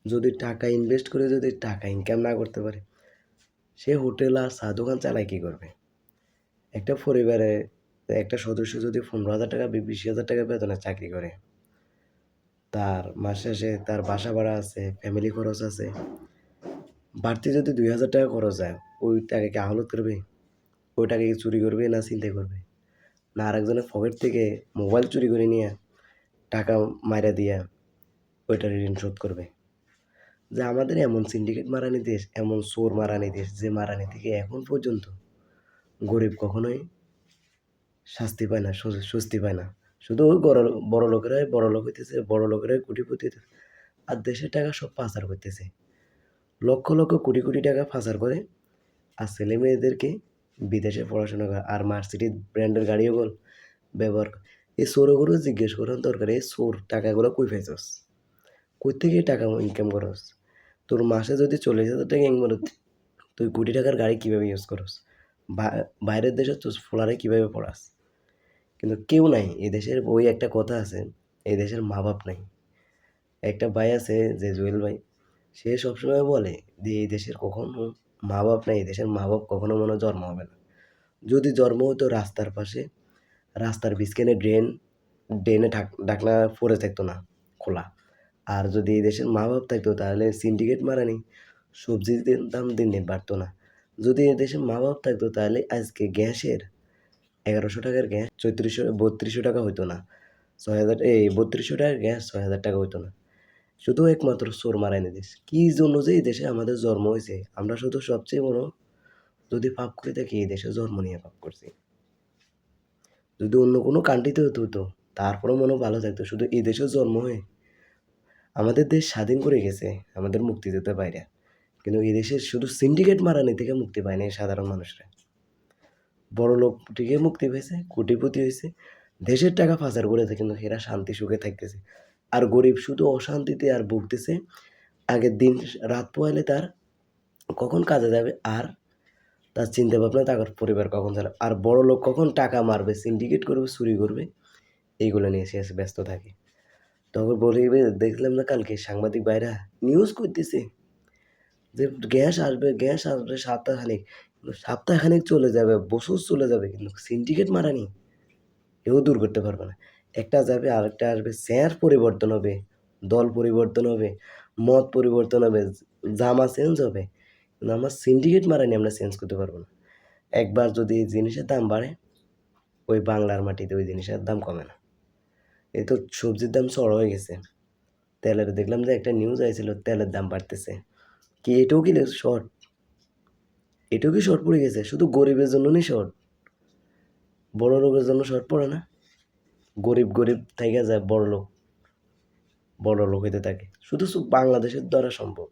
যদি টাকা ইনভেস্ট করে যদি টাকা ইনকাম না করতে পারে, সে হোটেল আর চা দোকান চালায় কী করবে? একটা পরিবারে একটা সদস্য যদি 15,000 টাকা 20,000 টাকা বেতনে চাকরি করে, তার মাস শেষে তার বাসা ভাড়া আছে, ফ্যামিলি খরচ আছে, বাড়তি যদি 2,000 টাকা খরচ হয়, ওই টাকা কি আহলত করবে? ওই টাকা কি চুরি করবে না ছিনতাই করবে? না আরেকজনের পকেট থেকে মোবাইল চুরি করে নিয়ে টাকা মাইরা দিয়া ওইটার ঋণ শোধ করবে? যে আমাদের এমন সিন্ডিকেট মারানি দেশ, এমন চোর মারানি দেশ, যে মারানি থেকে এখন পর্যন্ত গরিব কখনোই শাস্তি পায় না, স্বস্তি পায় না। শুধু ওই বড় লোকেরাই বড়লোক হইতেছে, বড় লোকেরাই কোটিপতি হইতেছে, আর দেশের টাকা সব পাচার করতেছে। লক্ষ লক্ষ কোটি কোটি টাকা পাচার করে, আর ছেলে মেয়েদেরকে বিদেশে পড়াশোনা করে, আর মার্সিডিজ ব্র্যান্ডের গাড়িও ব্যবহার করে। এই চোরগুলো জিজ্ঞেস করার দরকার, এই চোর টাকাগুলো কই পাইছস? কই থেকে টাকা ইনকাম করস? তোর মাসে যদি 40,000 টাকা ইনকাম করস, তুই কোটি টাকার গাড়ি কীভাবে ইউজ করস? বাইরের দেশে তুই ফোলারে কীভাবে পড়াস? কিন্তু কেউ নাই এই দেশের। ওই একটা কথা আছে, এই দেশের মা বাপ নাই। একটা ভাই আছে যে জুয়েল ভাই, সে সবসময় বলে যে এই দেশের কখনো মা বাপ নাই, এই দেশের মা বাপ কখনো মনে হয় জন্ম হবে না। যদি জন্ম হতো রাস্তার পাশে, রাস্তার মাঝখানে ড্রেনে ঢাকনা পড়ে থাকতো না খোলা। আর যদি এই দেশের মা বাপ থাকতো তাহলে সিন্ডিকেট মারানি সবজির দাম দিন দিন বাড়তো না। যদি এই দেশের মা বাপ থাকতো তাহলে আজকে গ্যাসের 1100 টাকার গ্যাস 3200 টাকা হইতো না। 6,000 এই 3200 টাকার গ্যাস 6,000 টাকা হইতো না। শুধু একমাত্র চোর মারানি দেশ। কি জন্য যে এই দেশে আমাদের জন্ম হয়েছে? আমরা শুধু সবচেয়ে বড় যদি পাপ করে থাকি, এই দেশে জন্ম নিয়ে পাপ করছি। যদি অন্য কোনো কান্ট্রিতে হতো তারপরেও মনে হয় ভালো থাকতো। শুধু এই দেশে জন্ম হয়ে আমাদের দেশ স্বাধীন করে গেছে আমাদের মুক্তিযুদ্ধের বাইরে। কিন্তু এই দেশের শুধু সিন্ডিকেট মারানি থেকে মুক্তি পায়নি সাধারণ মানুষরা। বড়লোক ঠিকই মুক্তি পেয়েছে, কোটিপতি হয়েছে, দেশের টাকা পাচার করেছে, কিন্তু এরা শান্তি সুখে থাকতেছে। আর গরিব শুধু অশান্তিতে আর ভুগতেছে। আগের দিন রাত পোহাইলে তার কখন কাজে যাবে, আর তার চিন্তা ভাবনা তার পরিবার কখন চালাবে, আর বড়লোক কখন টাকা মারবে, সিন্ডিকেট করবে, চুরি করবে, এইগুলো নিয়ে সে ব্যস্ত থাকে। তখন বলি, দেখলাম না কালকে সাংবাদিক ভাইরা নিউজ করতেছে যে গ্যাস আসবে সপ্তাহখানেক, কিন্তু সপ্তাহখানেক চলে যাবে, বছর চলে যাবে, কিন্তু সিন্ডিকেট মারানি কেউ দূর করতে পারবে না। একটা যাবে আরেকটা আসবে, চেয়ার পরিবর্তন হবে, দল পরিবর্তন হবে, মত পরিবর্তন হবে, জামা চেঞ্জ হবে, কিন্তু আমার সিন্ডিকেট মারানি আমরা চেঞ্জ করতে পারবো না। একবার যদি এই জিনিসের দাম বাড়ে, ওই বাংলার মাটিতে ওই জিনিসের দাম কমে না। এই তো সবজির দাম চড়া হয়ে গেছে। তেলের দেখলাম যে একটা নিউজ আইছিল, তেলের দাম বাড়তেছে। কি এটাও কি শর্ট? এটাও কি শর্ট পড়ে গেছে? শুধু গরিবের জন্য নি শর্ট, বড় লোকের জন্য শর্ট পড়ে না? গরিব থাইকা যায় বড় লোক হইতে থাকে। শুধু বাংলাদেশের দ্বারা সম্ভব।